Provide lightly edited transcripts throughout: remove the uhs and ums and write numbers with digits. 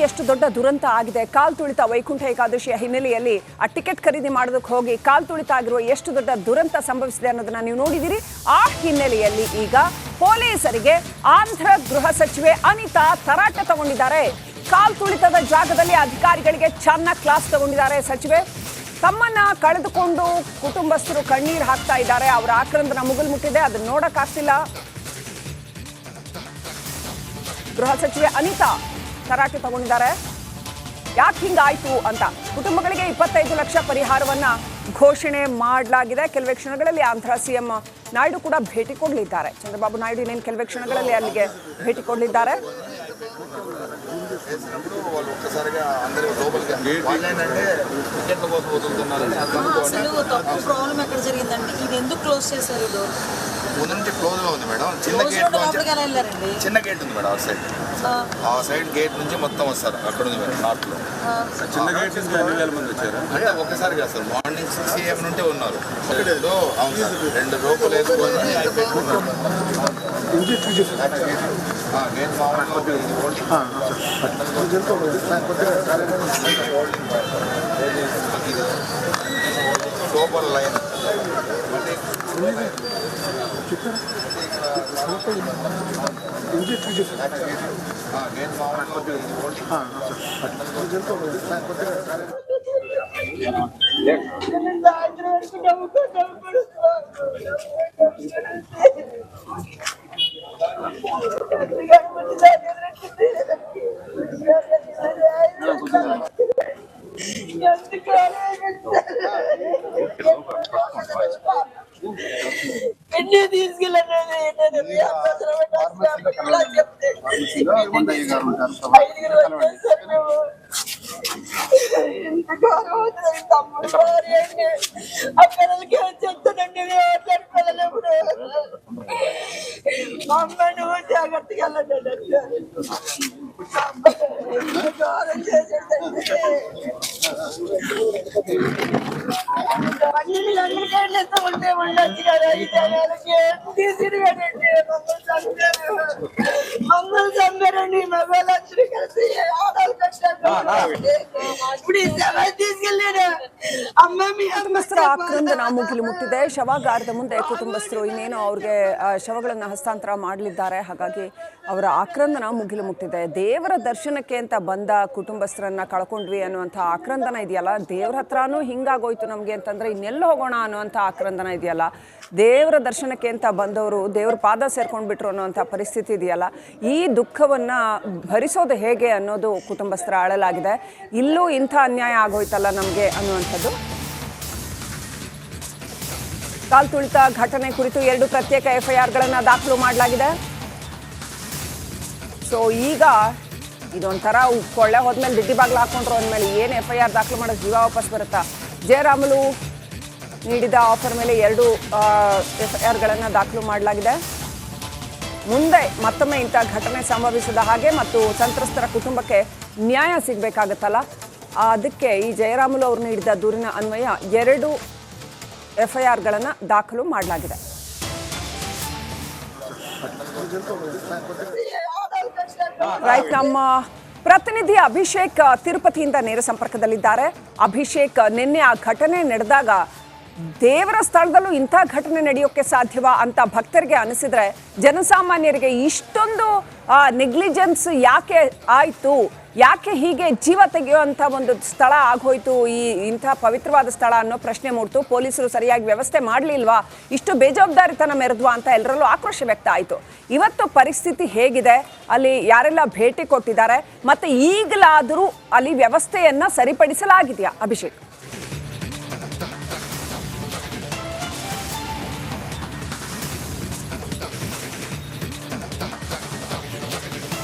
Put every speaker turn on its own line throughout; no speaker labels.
ಎಷ್ಟು ದೊಡ್ಡ ದುರಂತ ಆಗಿದೆ. ಕಾಲ್ ತುಳಿತ ವೈಕುಂಠ ಏಕಾದಶಿಯ ಹಿನ್ನೆಲೆಯಲ್ಲಿ ಆ ಟಿಕೆಟ್ ಖರೀದಿ ಮಾಡೋದಕ್ಕೆ ಹೋಗಿ ಕಾಲ್ ತುಳಿತ ಆಗಿರುವ ಎಷ್ಟು ದೊಡ್ಡ ದುರಂತ ಸಂಭವಿಸಿದೆ ಅನ್ನೋದನ್ನ ನೀವು ನೋಡಿದಿರಿ. ಆ ಹಿನ್ನೆಲೆಯಲ್ಲಿ ಈಗ ಪೊಲೀಸರಿಗೆ ಆಂಧ್ರ ಗೃಹ ಸಚಿವೆ ಅನಿತಾ ತರಾಟೆ ತಗೊಂಡಿದ್ದಾರೆ. ಕಾಲ್ ತುಳಿತದ ಜಾಗದಲ್ಲಿ ಅಧಿಕಾರಿಗಳಿಗೆ ಚೆನ್ನಾಗಿ ಕ್ಲಾಸ್ ತಗೊಂಡಿದ್ದಾರೆ ಸಚಿವೆ. ತಮ್ಮನ್ನ ಕಳೆದುಕೊಂಡು ಕುಟುಂಬಸ್ಥರು ಕಣ್ಣೀರು ಹಾಕ್ತಾ ಇದ್ದಾರೆ. ಅವರ ಆಕ್ರಂದನ ಮುಗಿಲು ಮುಟ್ಟಿದೆ, ಅದನ್ನ ನೋಡಕ್ಕಾಗ್ತಿಲ್ಲ. ಗೃಹ ಸಚಿವೆ ಅನಿತಾ ತರಾಟೆ ತಗೊಂಡಿದ್ದಾರೆ. ಯಾಕೆ ಹಿಂಗಾಯ್ತು ಅಂತ. ಕುಟುಂಬಗಳಿಗೆ 25 ಲಕ್ಷ ಪರಿಹಾರವನ್ನ ಘೋಷಣೆ ಮಾಡಲಾಗಿದೆ. ಕೆಲವೇ ಕ್ಷಣಗಳಲ್ಲಿ ಆಂಧ್ರ ಸಿಎಂ ನಾಯ್ಡು ಕೂಡ ಭೇಟಿ ಕೊಡಲಿದ್ದಾರೆ. ಚಂದ್ರಬಾಬು ನಾಯ್ಡು ಇನ್ನೇನು ಕೆಲವೇ ಕ್ಷಣಗಳಲ್ಲಿ ಅಲ್ಲಿಗೆ ಭೇಟಿ ಕೊಡಲಿದ್ದಾರೆ.
ముందు క్లోజ్ గా ఉంది మేడం. చిన్న గేట్ ఉంది మేడం. ఆ సైడ్ గేట్ నుంచి మొత్తం వస్తారు. అక్కడ ఉంది మేడం నార్త్ లో చిన్న గేట్ నుంచి 2000 మంది వచ్చారు. అంటే ఒక్కసారి కాదు సార్, మార్నింగ్ 6 AM నుండి ఉన్నారు. అవును సార్, 2 రూపాయలు వేసుకొని లోపల లైన్
అక్కడికి వచ్చేస్తానండి. మాట్లాడుకోలేప్పుడు మా అమ్మను జాగ్రత్తగా వెళ్ళండి. గౌరవం చేసేటండి. అందరికీ ఉంటే ఉండొచ్చు కదా. ఈ జనాలకి తీసుకురండి. మమ్మల్ని చంపారండి. మగవాళ్ళందరూ కలిసి ఆడాలు కట్టారు. ఇప్పుడు ఈ శవ తీసుకెళ్ళారు.
ಕುಟುಂಬಸ್ಥರ ಆಕ್ರಂದನ ಮುಗಿಲು ಮುಟ್ಟಿದೆ. ಶವಾಗಾರದ ಮುಂದೆ ಕುಟುಂಬಸ್ಥರು ಇನ್ನೇನು ಅವ್ರಿಗೆ ಶವಗಳನ್ನು ಹಸ್ತಾಂತರ ಮಾಡಲಿದ್ದಾರೆ. ಹಾಗಾಗಿ ಅವರ ಆಕ್ರಂದನ ಮುಗಿಲು ಮುಟ್ಟಿದೆ. ದೇವರ ದರ್ಶನಕ್ಕೆ ಅಂತ ಬಂದ ಕುಟುಂಬಸ್ಥರನ್ನ ಕಳ್ಕೊಂಡ್ವಿ ಅನ್ನುವಂಥ ಆಕ್ರಂದನ ಇದೆಯಲ್ಲ, ದೇವ್ರ ಹತ್ರನೂ ಹಿಂಗಾಗೋಯ್ತು ನಮಗೆ ಅಂತಂದ್ರೆ ಇನ್ನೆಲ್ಲ ಹೋಗೋಣ ಅನ್ನುವಂಥ ಆಕ್ರಂದನ ಇದೆಯಲ್ಲ, ದೇವರ ದರ್ಶನಕ್ಕೆ ಅಂತ ಬಂದವರು ದೇವ್ರ ಪಾದ ಸೇರ್ಕೊಂಡು ಬಿಟ್ರು ಅನ್ನುವಂಥ ಪರಿಸ್ಥಿತಿ ಇದೆಯಲ್ಲ, ಈ ದುಃಖವನ್ನ ಭರಿಸೋದು ಹೇಗೆ ಅನ್ನೋದು ಕುಟುಂಬಸ್ಥರ ಅಳಲಾಗಿದೆ. ಇಲ್ಲೂ ಇಂಥ ಅನ್ಯಾಯ ಆಗೋಯ್ತಲ್ಲ ನಮಗೆ ಅನ್ನುವಂಥದ್ದು. ಕಾಲ್ ತುಳಿತ ಘಟನೆ ಕುರಿತು 2 ಪ್ರತ್ಯೇಕ FIRಗಳನ್ನು ದಾಖಲು ಮಾಡಲಾಗಿದೆ. ಸೊ ಈಗ ಇದೊಂಥರ ಕೊಳ್ಳೆ ಹೋದ್ಮೇಲೆ ದಿಡ್ಡಿ ಬಾಗ್ಲು ಹಾಕೊಂಡ್ರು ಅಂದಮೇಲೆ ಏನು FIR ದಾಖಲು ಮಾಡೋದು, ಜೀವ ವಾಪಸ್ ಬರುತ್ತಾ? ಜಯರಾಮುಲು ನೀಡಿದ ಆಫರ್ ಮೇಲೆ 2 FIRಗಳನ್ನು ದಾಖಲು ಮಾಡಲಾಗಿದೆ. ಮುಂದೆ ಮತ್ತೊಮ್ಮೆ ಇಂಥ ಘಟನೆ ಸಂಭವಿಸದ ಹಾಗೆ ಮತ್ತು ಸಂತ್ರಸ್ತರ ಕುಟುಂಬಕ್ಕೆ ನ್ಯಾಯ ಸಿಗಬೇಕಾಗತ್ತಲ್ಲ, ಅದಕ್ಕೆ ಈ ಜಯರಾಮುಲು ಅವರು ನೀಡಿದ ದೂರಿನ ಅನ್ವಯ 2 FIRಗಳನ್ನು ದಾಖಲು ಮಾಡಲಾಗಿದೆ. ರೈಟ್, ನಮ್ಮ ಪ್ರತಿನಿಧಿ ಅಭಿಷೇಕ್ ತಿರುಪತಿಯಿಂದ ನೇರ ಸಂಪರ್ಕದಲ್ಲಿದ್ದಾರೆ. ಅಭಿಷೇಕ್, ನಿನ್ನೆ ಆ ಘಟನೆ ನಡೆದಾಗ ದೇವರ ಸ್ಥಳದಲ್ಲೂ ಇಂಥ ಘಟನೆ ನಡೆಯೋಕ್ಕೆ ಸಾಧ್ಯವಾ ಅಂತ ಭಕ್ತರಿಗೆ ಅನಿಸಿದ್ರೆ, ಜನಸಾಮಾನ್ಯರಿಗೆ ಇಷ್ಟೊಂದು ನೆಗ್ಲಿಜೆನ್ಸ್ ಯಾಕೆ ಆಯಿತು, ಯಾಕೆ ಹೀಗೆ ಜೀವ ತೆಗೆಯುವಂಥ ಒಂದು ಸ್ಥಳ ಆಗೋಯ್ತು, ಈ ಇಂಥ ಪವಿತ್ರವಾದ ಸ್ಥಳ ಅನ್ನೋ ಪ್ರಶ್ನೆ ಮೂಡ್ತು. ಪೊಲೀಸರು ಸರಿಯಾಗಿ ವ್ಯವಸ್ಥೆ ಮಾಡಲಿಲ್ವಾ, ಇಷ್ಟು ಬೇಜವಾಬ್ದಾರಿತನ ಮೆರೆದ್ವಾ ಅಂತ ಎಲ್ಲರಲ್ಲೂ ಆಕ್ರೋಶ ವ್ಯಕ್ತ ಆಯಿತು. ಇವತ್ತು ಪರಿಸ್ಥಿತಿ ಹೇಗಿದೆ, ಅಲ್ಲಿ ಯಾರೆಲ್ಲ ಭೇಟಿ ಕೊಟ್ಟಿದ್ದಾರೆ, ಮತ್ತು ಈಗಲಾದರೂ ಅಲ್ಲಿ ವ್ಯವಸ್ಥೆಯನ್ನು ಸರಿಪಡಿಸಲಾಗಿದೆಯಾ ಅಭಿಷೇಕ್?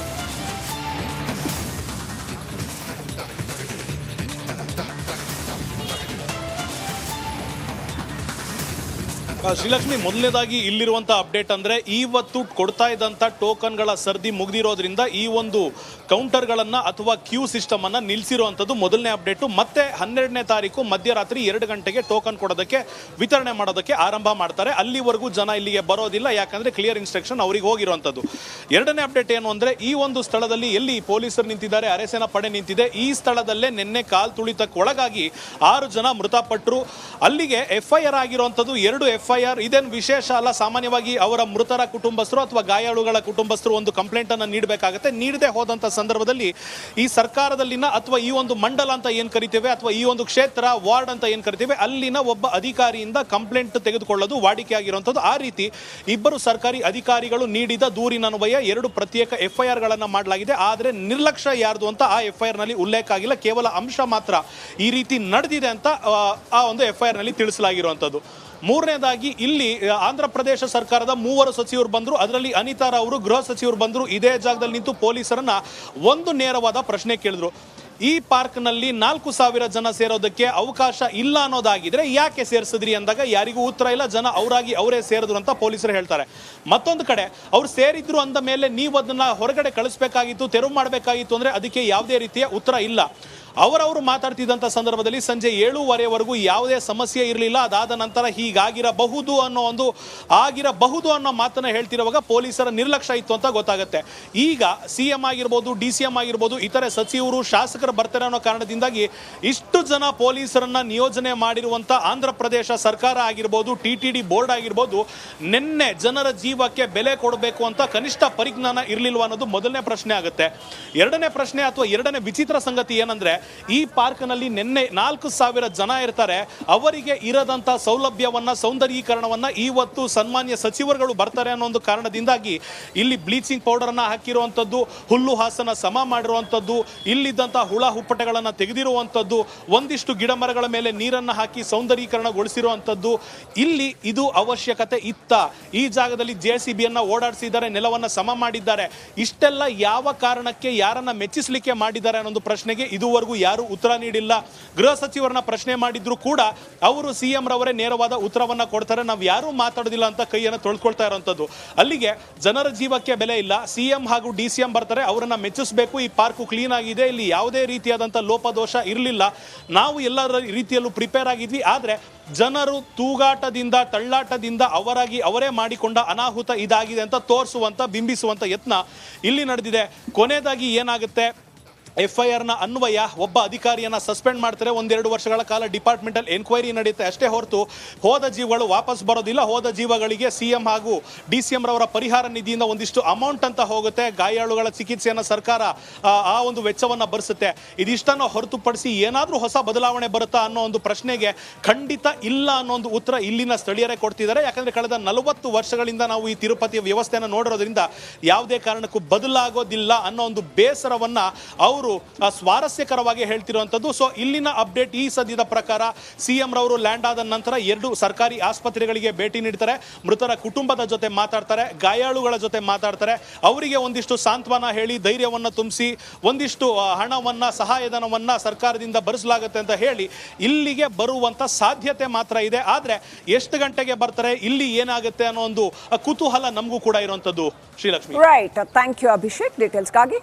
ಶ್ರೀಲಕ್ಷ್ಮಿ, ಮೊದಲನೇದಾಗಿ ಇಲ್ಲಿರುವಂಥ ಅಪ್ಡೇಟ್ ಅಂದರೆ ಇವತ್ತು ಕೊಡ್ತಾ ಇದ್ದಂಥ ಟೋಕನ್ಗಳ ಸರದಿ ಮುಗಿದಿರೋದ್ರಿಂದ ಈ ಒಂದು ಕೌಂಟರ್ಗಳನ್ನು ಅಥವಾ ಕ್ಯೂ ಸಿಸ್ಟಮನ್ನು ನಿಲ್ಲಿಸಿರುವಂಥದ್ದು ಮೊದಲನೇ ಅಪ್ಡೇಟು. ಮತ್ತೆ 12ನೇ ತಾರೀಕು ಮಧ್ಯರಾತ್ರಿ 2 ಗಂಟೆಗೆ ಟೋಕನ್ ಕೊಡೋದಕ್ಕೆ ವಿತರಣೆ ಮಾಡೋದಕ್ಕೆ ಆರಂಭ ಮಾಡ್ತಾರೆ. ಅಲ್ಲಿವರೆಗೂ ಜನ ಇಲ್ಲಿಗೆ ಬರೋದಿಲ್ಲ, ಯಾಕಂದರೆ ಕ್ಲಿಯರ್ ಇನ್ಸ್ಟ್ರಕ್ಷನ್ ಅವರಿಗೆ ಹೋಗಿರುವಂಥದ್ದು. ಎರಡನೇ ಅಪ್ಡೇಟ್ ಏನು ಅಂದರೆ ಈ ಒಂದು ಸ್ಥಳದಲ್ಲಿ ಎಲ್ಲಿ ಪೊಲೀಸರು ನಿಂತಿದ್ದಾರೆ, ಅರೆಸೇನಾ ಪಡೆ ನಿಂತಿದೆ, ಈ ಸ್ಥಳದಲ್ಲೇ ನಿನ್ನೆ ಕಾಲ್ ತುಳಿತಕ್ಕೆ ಒಳಗಾಗಿ 6 ಜನ ಮೃತಪಟ್ಟರು. ಅಲ್ಲಿಗೆ FIR ಆಗಿರುವಂಥದ್ದು 2 FIR. ಇದೇನು ವಿಶೇಷ ಅಲ್ಲ. ಸಾಮಾನ್ಯವಾಗಿ ಅವರ ಮೃತರ ಕುಟುಂಬಸ್ಥರು ಅಥವಾ ಗಾಯಾಳುಗಳ ಕುಟುಂಬಸ್ಥರು ಒಂದು ಕಂಪ್ಲೇಂಟ್ ಅನ್ನು ನೀಡಬೇಕಾಗುತ್ತೆ. ನೀಡದೆ ಹೋದಂಥ ಸಂದರ್ಭದಲ್ಲಿ ಈ ಸರ್ಕಾರದಲ್ಲಿನ ಅಥವಾ ಈ ಒಂದು ಮಂಡಲ ಅಂತ ಏನು ಕರಿತೇವೆ ಅಥವಾ ಈ ಒಂದು ಕ್ಷೇತ್ರ ವಾರ್ಡ್ ಅಂತ ಏನು ಕರಿತೇವೆ ಅಲ್ಲಿನ ಒಬ್ಬ ಅಧಿಕಾರಿಯಿಂದ ಕಂಪ್ಲೇಂಟ್ ತೆಗೆದುಕೊಳ್ಳೋದು ವಾಡಿಕೆ ಆಗಿರುವಂಥದ್ದು. ಆ ರೀತಿ 2 ಸರ್ಕಾರಿ ಅಧಿಕಾರಿಗಳು ನೀಡಿದ ದೂರಿನನ್ವಯ 2 ಪ್ರತ್ಯೇಕ FIR ಗಳನ್ನು ಮಾಡಲಾಗಿದೆ. ಆದರೆ ನಿರ್ಲಕ್ಷ್ಯ ಯಾರ್ದು ಅಂತ ಆ FIR ನಲ್ಲಿ ಉಲ್ಲೇಖ ಆಗಿಲ್ಲ. ಕೇವಲ ಅಂಶ ಮಾತ್ರ ಈ ರೀತಿ ನಡೆದಿದೆ ಅಂತ ಆ ಒಂದು FIR ನಲ್ಲಿ ತಿಳಿಸಲಾಗಿರುವಂಥದ್ದು. ಮೂರನೇದಾಗಿ ಇಲ್ಲಿ ಆಂಧ್ರ ಪ್ರದೇಶ ಸರ್ಕಾರದ 3 ಸಚಿವರು ಬಂದರು. ಅದರಲ್ಲಿ ಅನಿತಾ ಅವರು ಗೃಹ ಸಚಿವರು ಬಂದರು. ಇದೇ ಜಾಗದಲ್ಲಿ ನಿಂತು ಪೊಲೀಸರನ್ನ ಒಂದು ನೇರವಾದ ಪ್ರಶ್ನೆ ಕೇಳಿದ್ರು. ಈ ಪಾರ್ಕ್ನಲ್ಲಿ 4,000 ಜನ ಸೇರೋದಕ್ಕೆ ಅವಕಾಶ ಇಲ್ಲ ಅನ್ನೋದಾಗಿದ್ರೆ ಯಾಕೆ ಸೇರಿಸಿದ್ರಿ ಅಂದಾಗ ಯಾರಿಗೂ ಉತ್ತರ ಇಲ್ಲ. ಜನ ಅವರೇ ಸೇರಿದ್ರು ಅಂತ ಪೊಲೀಸರು ಹೇಳ್ತಾರೆ. ಮತ್ತೊಂದು ಕಡೆ ಅವ್ರು ಸೇರಿದ್ರು ಅಂದ ಮೇಲೆ ನೀವು ಅದನ್ನ ಹೊರಗಡೆ ಕಳಿಸ್ಬೇಕಾಗಿತ್ತು, ತೆರವು ಮಾಡಬೇಕಾಗಿತ್ತು ಅಂದ್ರೆ ಅದಕ್ಕೆ ಯಾವುದೇ ರೀತಿಯ ಉತ್ತರ ಇಲ್ಲ. ಅವರವರು ಮಾತಾಡ್ತಿದ್ದಂಥ ಸಂದರ್ಭದಲ್ಲಿ ಸಂಜೆ 7:15ವರೆಗೂ ಯಾವುದೇ ಸಮಸ್ಯೆ ಇರಲಿಲ್ಲ. ಅದಾದ ನಂತರ ಹೀಗಾಗಿರಬಹುದು ಅನ್ನೋ ಮಾತನ್ನ ಹೇಳ್ತಿರುವಾಗ ಪೊಲೀಸರ ನಿರ್ಲಕ್ಷ್ಯ ಇತ್ತು ಅಂತ ಗೊತ್ತಾಗುತ್ತೆ. ಈಗ CM ಆಗಿರ್ಬೋದು, DCM ಆಗಿರ್ಬೋದು, ಇತರೆ ಸಚಿವರು ಶಾಸಕರು ಬರ್ತಾರೆ ಅನ್ನೋ ಕಾರಣದಿಂದಾಗಿ ಇಷ್ಟು ಜನ ಪೊಲೀಸರನ್ನ ನಿಯೋಜನೆ ಮಾಡಿರುವಂಥ ಆಂಧ್ರ ಪ್ರದೇಶ ಸರ್ಕಾರ ಆಗಿರ್ಬೋದು, TTD ಬೋರ್ಡ್ ಆಗಿರ್ಬೋದು, ನಿನ್ನೆ ಜನರ ಜೀವಕ್ಕೆ ಬೆಲೆ ಕೊಡಬೇಕು ಅಂತ ಕನಿಷ್ಠ ಪರಿಜ್ಞಾನ ಇರಲಿಲ್ವ ಅನ್ನೋದು ಮೊದಲನೇ ಪ್ರಶ್ನೆ ಆಗುತ್ತೆ. ಎರಡನೇ ಪ್ರಶ್ನೆ ಅಥವಾ ಎರಡನೇ ವಿಚಿತ್ರ ಸಂಗತಿ ಏನಂದ್ರೆ ಈ ಪಾರ್ಕ್ನಲ್ಲಿ ನಿನ್ನೆ 4,000 ಜನ ಇರ್ತಾರೆ. ಅವರಿಗೆ ಇರದಂತ ಸೌಲಭ್ಯವನ್ನ, ಸೌಂದರ್ಯೀಕರಣವನ್ನ ಇವತ್ತು ಸನ್ಮಾನ್ಯ ಸಚಿವರುಗಳು ಬರ್ತಾರೆ ಅನ್ನೋ ಒಂದು ಕಾರಣದಿಂದಾಗಿ ಇಲ್ಲಿ ಬ್ಲೀಚಿಂಗ್ ಪೌಡರ್ ಅನ್ನ ಹಾಕಿರುವಂಥದ್ದು, ಹುಲ್ಲು ಹಾಸನ ಸಮ ಮಾಡಿರುವಂಥದ್ದು, ಇಲ್ಲಿದ್ದಂಥ ಹುಳ ಹುಪ್ಪಟೆಗಳನ್ನು ತೆಗೆದಿರುವಂಥದ್ದು, ಒಂದಿಷ್ಟು ಗಿಡ ಮರಗಳ ಮೇಲೆ ನೀರನ್ನು ಹಾಕಿ ಸೌಂದರ್ಯೀಕರಣಗೊಳಿಸಿರುವಂಥದ್ದು. ಇಲ್ಲಿ ಇದು ಅವಶ್ಯಕತೆ ಇತ್ತ? ಈ ಜಾಗದಲ್ಲಿ JCBಯನ್ನ ಓಡಾಡಿಸಿದ್ದಾರೆ, ನೆಲವನ್ನು ಸಮ ಮಾಡಿದ್ದಾರೆ. ಇಷ್ಟೆಲ್ಲ ಯಾವ ಕಾರಣಕ್ಕೆ, ಯಾರನ್ನ ಮೆಚ್ಚಿಸಲಿಕ್ಕೆ ಮಾಡಿದ್ದಾರೆ ಅನ್ನೋ ಪ್ರಶ್ನೆಗೆ ಇದುವರೆಗೂ ಯಾರು ಉತ್ತರ ನೀಡಿಲ್ಲ. ಗೃಹ ಸಚಿವರನ್ನ ಪ್ರಶ್ನೆ ಮಾಡಿದ್ರು ಕೂಡ ಅವರು CM ರವರೇ ನೇರವಾದ ಉತ್ತರವನ್ನ ಕೊಡ್ತಾರೆ. ನಾವು ಯಾರು ಮಾತಾಡೋದಿಲ್ಲ ಅಂತ ಕೈಯನ್ನು ತೊಳ್ಕೊಳ್ತಾ ಇರುವಂತದ್ದು. ಅಲ್ಲಿಗೆ ಜನರ ಜೀವಕ್ಕೆ ಬೆಲೆ ಇಲ್ಲ. CM ಹಾಗೂ DCM ಬರ್ತಾರೆ, ಅವರನ್ನ ಮೆಚ್ಚಿಸಬೇಕು. ಈ ಪಾರ್ಕು ಕ್ಲೀನ್ ಆಗಿದೆ, ಇಲ್ಲಿ ಯಾವುದೇ ರೀತಿಯಾದಂಥ ಲೋಪದೋಷ ಇರಲಿಲ್ಲ, ನಾವು ಎಲ್ಲ ರೀತಿಯಲ್ಲೂ ಪ್ರಿಪೇರ್ ಆಗಿದ್ವಿ. ಆದರೆ ಜನರು ತೂಗಾಟದಿಂದ, ತಳ್ಳಾಟದಿಂದ ಅವರೇ ಮಾಡಿಕೊಂಡ ಅನಾಹುತ ಇದಾಗಿದೆ ಅಂತ ತೋರಿಸುವಂತ, ಬಿಂಬಿಸುವಂತ ಯತ್ನ ಇಲ್ಲಿ ನಡೆದಿದೆ. ಕೊನೆಯದಾಗಿ ಏನಾಗುತ್ತೆ, FIR ನ ಅನ್ವಯ ಒಬ್ಬ ಅಧಿಕಾರಿಯನ್ನ ಸಸ್ಪೆಂಡ್ ಮಾಡ್ತಾರೆ. 1-2 ವರ್ಷಗಳ ಕಾಲ ಡಿಪಾರ್ಟ್ಮೆಂಟಲ್ ಎನ್ಕ್ವೈರಿ ನಡೆಯುತ್ತೆ ಅಷ್ಟೇ ಹೊರತು ಹೋದ ಜೀವಗಳು ವಾಪಸ್ ಬರೋದಿಲ್ಲ. ಹೋದ ಜೀವಗಳಿಗೆ CM ಹಾಗೂ DCM ರವರ ಪರಿಹಾರ ನಿಧಿಯಿಂದ ಒಂದಿಷ್ಟು ಅಮೌಂಟ್ ಅಂತ ಹೋಗುತ್ತೆ. ಗಾಯಾಳುಗಳ ಚಿಕಿತ್ಸೆಯನ್ನು ಸರ್ಕಾರ ಆ ಒಂದು ವೆಚ್ಚವನ್ನು ಭರಿಸುತ್ತೆ. ಇದಿಷ್ಟನ್ನು ಹೊರತುಪಡಿಸಿ ಏನಾದರೂ ಹೊಸ ಬದಲಾವಣೆ ಬರುತ್ತಾ ಅನ್ನೋ ಒಂದು ಪ್ರಶ್ನೆಗೆ ಖಂಡಿತ ಇಲ್ಲ ಅನ್ನೋ ಒಂದು ಉತ್ತರ ಇಲ್ಲಿನ ಸ್ಥಳೀಯರೇ ಕೊಡ್ತಿದ್ದಾರೆ. ಯಾಕಂದ್ರೆ ಕಳೆದ 40 ವರ್ಷಗಳಿಂದ ನಾವು ಈ ತಿರುಪತಿಯ ವ್ಯವಸ್ಥೆಯನ್ನು ನೋಡಿರೋದ್ರಿಂದ ಯಾವುದೇ ಕಾರಣಕ್ಕೂ ಬದಲಾಗೋದಿಲ್ಲ ಅನ್ನೋ ಒಂದು ಬೇಸರವನ್ನ ಅವರು ಸ್ವಾರಸ್ಯಕರವಾಗಿ ಹೇಳ್ತಿರುವಂಥದ್ದು. ಸೊ ಇಲ್ಲಿನ ಅಪ್ಡೇಟ್ ಈ ಸದ್ಯದ ಪ್ರಕಾರ CM ರವರು ಲ್ಯಾಂಡ್ ಆದ ನಂತರ 2 ಸರ್ಕಾರಿ ಆಸ್ಪತ್ರೆಗಳಿಗೆ ಭೇಟಿ ನೀಡ್ತಾರೆ, ಮೃತರ ಕುಟುಂಬದ ಜೊತೆ ಮಾತಾಡ್ತಾರೆ, ಗಾಯಾಳುಗಳ ಜೊತೆ ಮಾತಾಡ್ತಾರೆ, ಅವರಿಗೆ ಒಂದಿಷ್ಟು ಸಾಂತ್ವನ ಹೇಳಿ ಧೈರ್ಯವನ್ನು ತುಂಬಿಸಿ ಒಂದಿಷ್ಟು ಹಣವನ್ನ, ಸಹಾಯಧನವನ್ನ ಸರ್ಕಾರದಿಂದ ಭರಿಸಲಾಗುತ್ತೆ ಅಂತ ಹೇಳಿ ಇಲ್ಲಿಗೆ ಬರುವಂತ ಸಾಧ್ಯತೆ ಮಾತ್ರ ಇದೆ. ಆದ್ರೆ ಎಷ್ಟು ಗಂಟೆಗೆ ಬರ್ತಾರೆ, ಇಲ್ಲಿ ಏನಾಗುತ್ತೆ ಅನ್ನೋ ಒಂದು ಕುತೂಹಲ ನಮಗೂ ಕೂಡ ಇರುವಂತದ್ದು. Srilakshmi.
Right, thank you Abhishek ಡೀಟೇಲ್ಸ್ಗಾಗಿ.